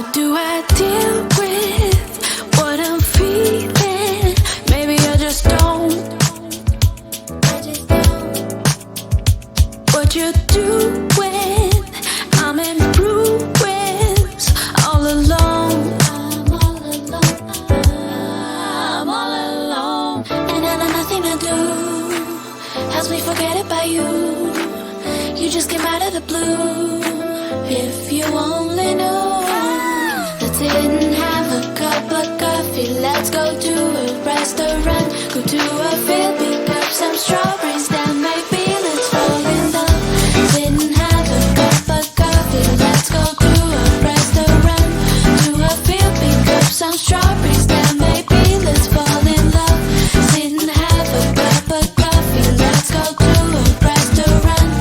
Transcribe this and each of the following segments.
How do I deal with what I'm feeling? Maybe I just don't. What you doing? I'm in ruins, all alone. I'm all alone, and I know nothing to do helps me forget about you. You just came out of the blue. If you only knew, let's sit and have a cup of coffee. Let's go to a restaurant, go to a field, pick up some strawberries that maybe let's fall in love. Sit and have a cup of coffee. Let's go to a restaurant, to a field, pick up some strawberries that maybe let's fall in love. Sit and have a cup of coffee. Let's go to a restaurant,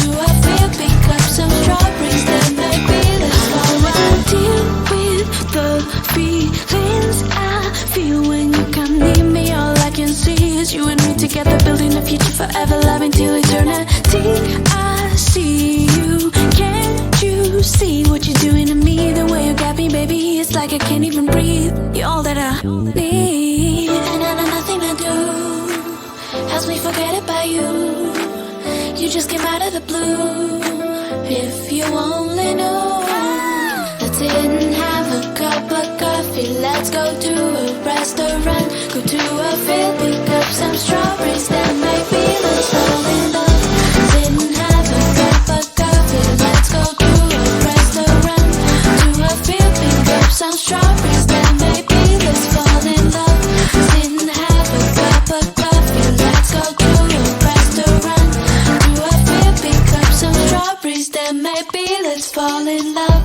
to a field, pick up some strawberries that maybe let's fall in love. Deal with the feelings I feel when you come near me. All I can see is you and me together, building a future forever, loving till eternity. I see you, can't you see what you're doing to me? The way you got me, baby, it's like I can't even breathe. You're all that I need, and I know nothing to do helps me forget about you. You just came out of the blue. If you only knew, let's sit and have a cup of coffee. Let's go to a restaurant, go to a field, pick up some strawberries that maybe let's fall in love. Sit and have a cup of coffee. Let's go to a restaurant, to a field, pick up some strawberries that maybe let's fall in love. Sit and have a cup of coffee. Let's go to a restaurant, to a field, pick up some strawberries that maybe let's fall in love.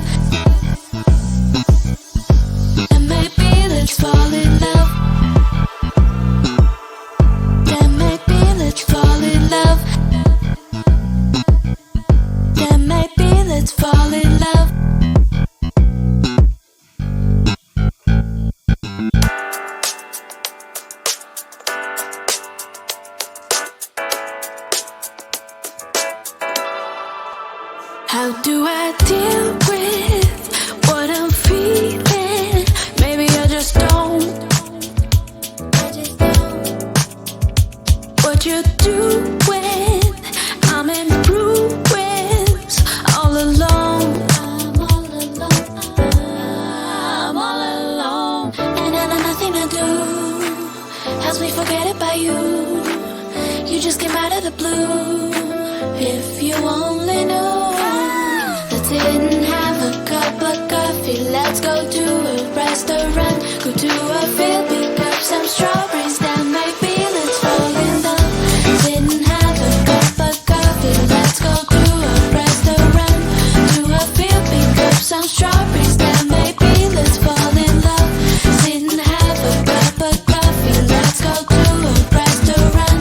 And maybe let's fall in love. Then maybe let's fall in love. Then maybe let's fall in love. How do I deal with what I'm feeling? Maybe I just don't. What you doing? I'm in ruins, all alone. I'm all alone, and I know nothing to do helps me forget about you. You just came out of the blue. If you only knew, let's sit and have a cup of coffee. Let's go to a restaurant, go to a field, pick up some strawberries that maybe let's fall in love. Sit and have a cup of coffee. Let's go to a restaurant, to a field, pick up some strawberries that maybe let's fall in love. Sit and have a cup of coffee. Let's go to a restaurant,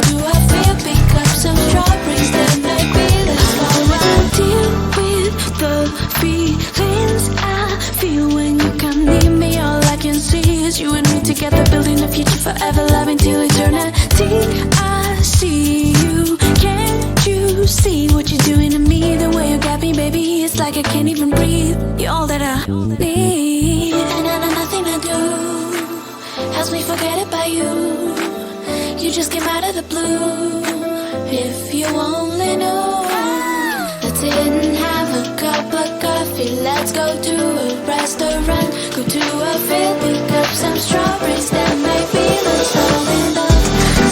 to a field, pick up some strawberries that maybe let's fall in love. Deal with the feelings I feel when you come near me. All I can see is you and me together, building a future forever, loving till eternity. I see you, can't you see what you're doing to me? The way you got me, baby, it's like I can't even breathe. You're all that I need, and I know nothing to do helps me forget about you. You just came out of the blue. If you only knew, let's sit and have a cup of coffee. Let's go to a restaurant, go to a field, pick up some strawberries that maybe let's fall in love.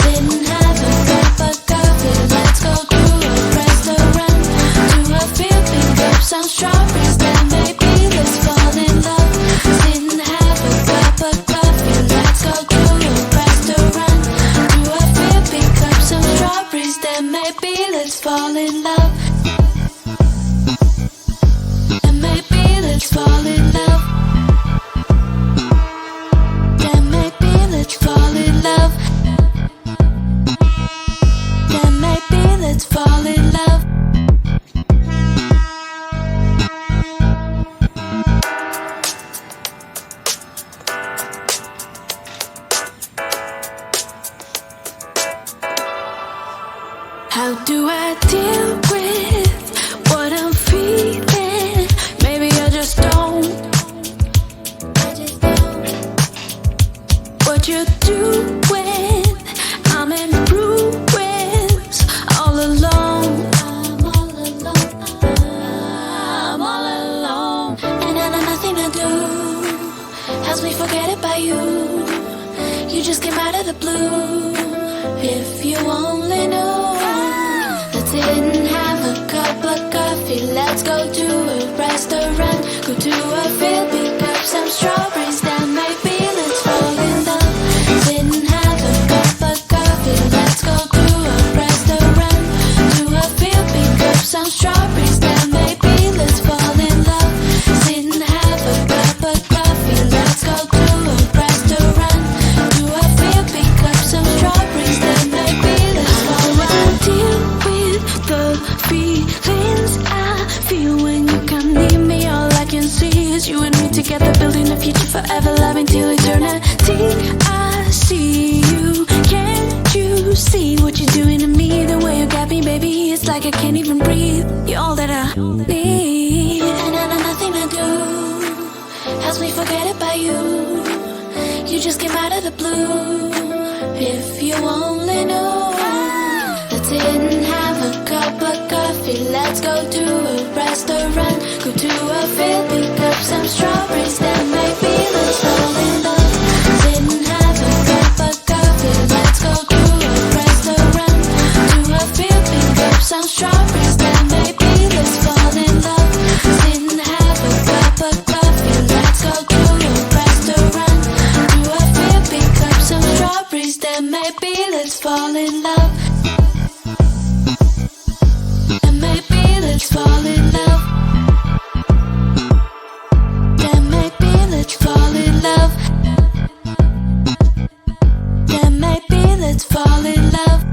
Sit and have a cup of coffee. Let's go to a restaurant, to a field, pick up some strawberries that maybe let's fall in love. Sit and have a cup of coffee. Let's go to a restaurant, to a field, pick up some strawberries that maybe let's fall in love. And maybe let's fall in love. Then maybe let's fall in love. Then maybe let's fall in love. How do I deal with what I'm feeling? Maybe I just don't. what you doing? I'm in ruins, all alone. I'm all alone. I'm all alone, and I got nothing to do. Helps me forget about you. You just came out of the blue. If you only knew. Let's sit and have a cup of coffee. Let's go to a restaurant. Go to a field, pick up some strawberries. Then maybe let's fall in love. Sit and have a cup of coffee. Let's go to a restaurant. To a field, pick up some strawberries. Then maybe let's fall in love. Sit and have a cup of coffee. Let's go to a restaurant. To a field, pick up some strawberries. Then maybe let's fall in love. Deal with the feelings I feel when you come near me. All I can see is you and me together, building a future forever, loving till eternity. I see you, can't you see what you're doing to me? The way you got me, baby, it's like I can't even breathe. You're all that I need, and I know nothing to do helps me forget about you. You just came out of the blue. If you only knew. Let's sit and have a cup of coffee. Let's go to a restaurant. Go to a field, pick up some strawberries. Then maybe let's fall in love. Sit and have a cup of coffee. Let's go to a restaurant. To a field, pick up some strawberries. Then maybe let's fall in love. Sit and have a cup of coffee. Let's go to a restaurant. To a field, pick up some strawberries. Then maybe let's fall in love. And maybe let's fall in love. Then maybe let's fall in love. Then maybe let's fall in love.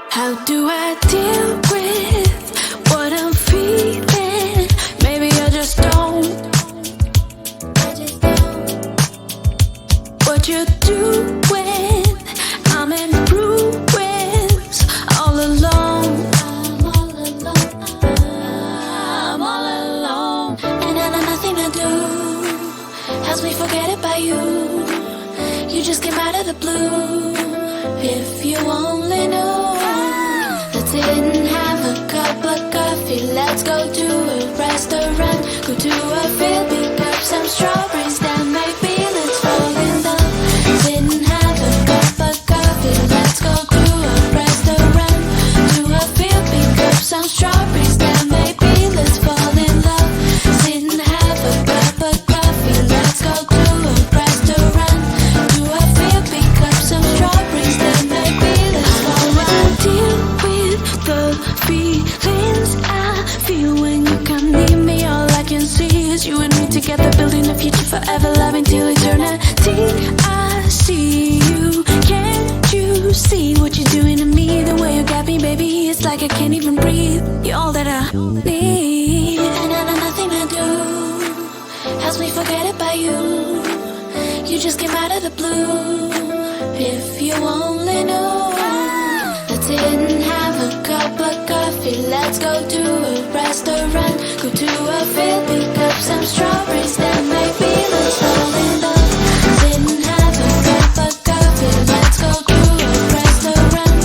How do I deal with what I'm feeling? Maybe I just don't. What you're doing? I'm in ruins, all alone. I'm all alone. I'm all alone, and I got nothing to do. Helps me forget about you. You just came out of the blue. If you only knew. Let's sit and have a cup of coffee. Let's go to a restaurant. Go to a field, pick up some strawberries. Then maybe let's fall in love. Sit and have a cup of coffee. Let's go to a restaurant. To a field, pick up some strawberries. Then maybe let's fall in love. Sit and have a cup of coffee. Let's go to a restaurant. To a field, pick up some strawberries. Then maybe let's fall in love. Deal with the feelings I feel when you come near me. All I can see is you and me together, building a future forever, loving till eternity. I see you, can't you see what you're doing to me? The way you got me, baby, it's like I can't even breathe. You're all that I need, and I know nothing to do helps me forget about you. You just came out of the blue. If you only knew. Let's sit and have a cup of coffee. Let's go to a restaurant. Go to a field, pick up some strawberries. Then maybe let's fall in love. Sit and have a cup of coffee. Let's go to a restaurant.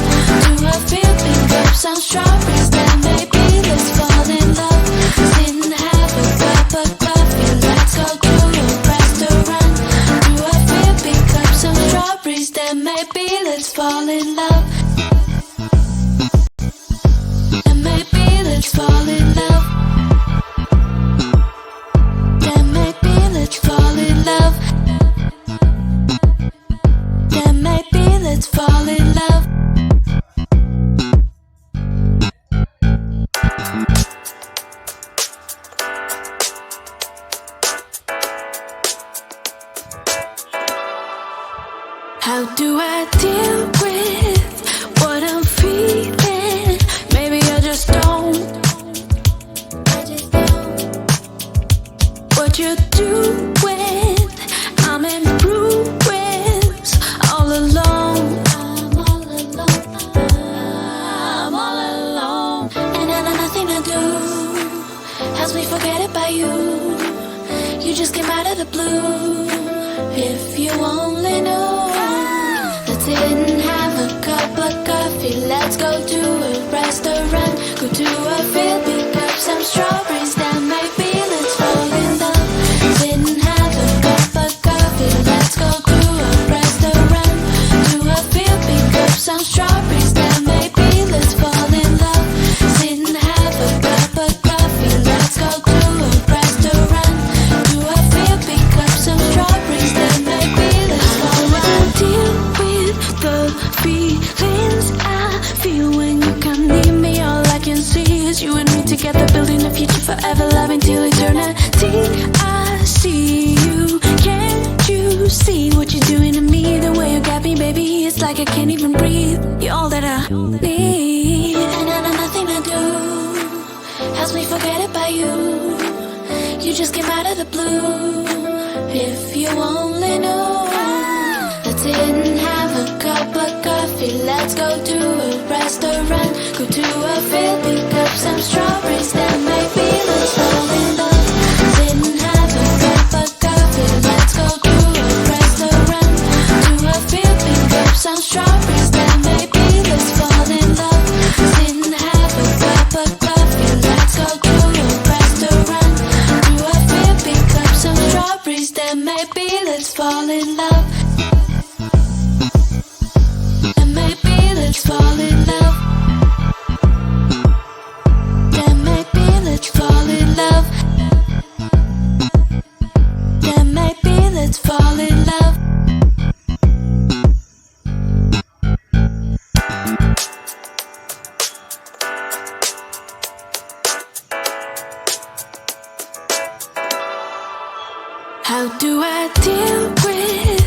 To a field, pick up some strawberries. Then maybe let's fall in love. Sit and have a cup of coffee. Let's go to a restaurant. To a field, pick up some strawberries. Then maybe let's fall in love. And maybe let's fall in love. Then maybe as we forget it by you. You just came out of the blue. If you only knew. Let's sit and have a cup of coffee. Let's go to a restaurant. Go to a field, pick up some strawberries. Then maybe let's fall in love. Sit and have a cup of coffee. Let's go to a restaurant. To a field, pick up some strawberries. Then maybe let's fall in love. Sit and have a cup of coffee. Let's go to a restaurant. To a field, pick up some strawberries. Then maybe let's fall in love. Deal with the feelings I feel when you come near me. All I can see is you and me together, building a future forever, loving till eternity. I see you, can't you see what you're doing to me? The way you got me, baby, it's like I can't even breathe. You're all that I need, and I know nothing to do helps me forget it by you. You just came out of the blue. If you only knew. Let's sit and have a cup of coffee. Let's go to a restaurant. Go to a field, pick up some strawberries. Then maybe let's fall in love. Sit and have a cup of coffee. Let's go to a restaurant. To a field, pick up some strawberries. Then maybe let's fall in love. Sit and have a cup of coffee. Let's go to a restaurant. To a field, pick up some strawberries. Then maybe let's fall in love. And maybe let's fall in love. Then maybe let's fall in love. Then maybe let's fall in love. How do I deal with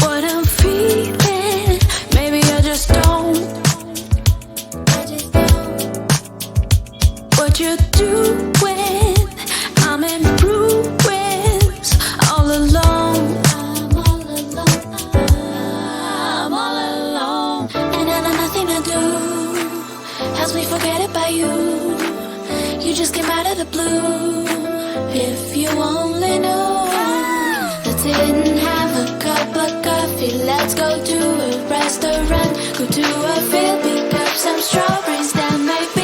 what I'm feeling? Maybe I just don't. What you're doing, I'm in ruins, all alone. I'm all alone, and I know nothing to do helps me forget it by you. You just came out of the blue. If you only knew. Let's sit and have a cup of coffee. Let's go to a restaurant. Go to a field, pick up some strawberries. Then maybe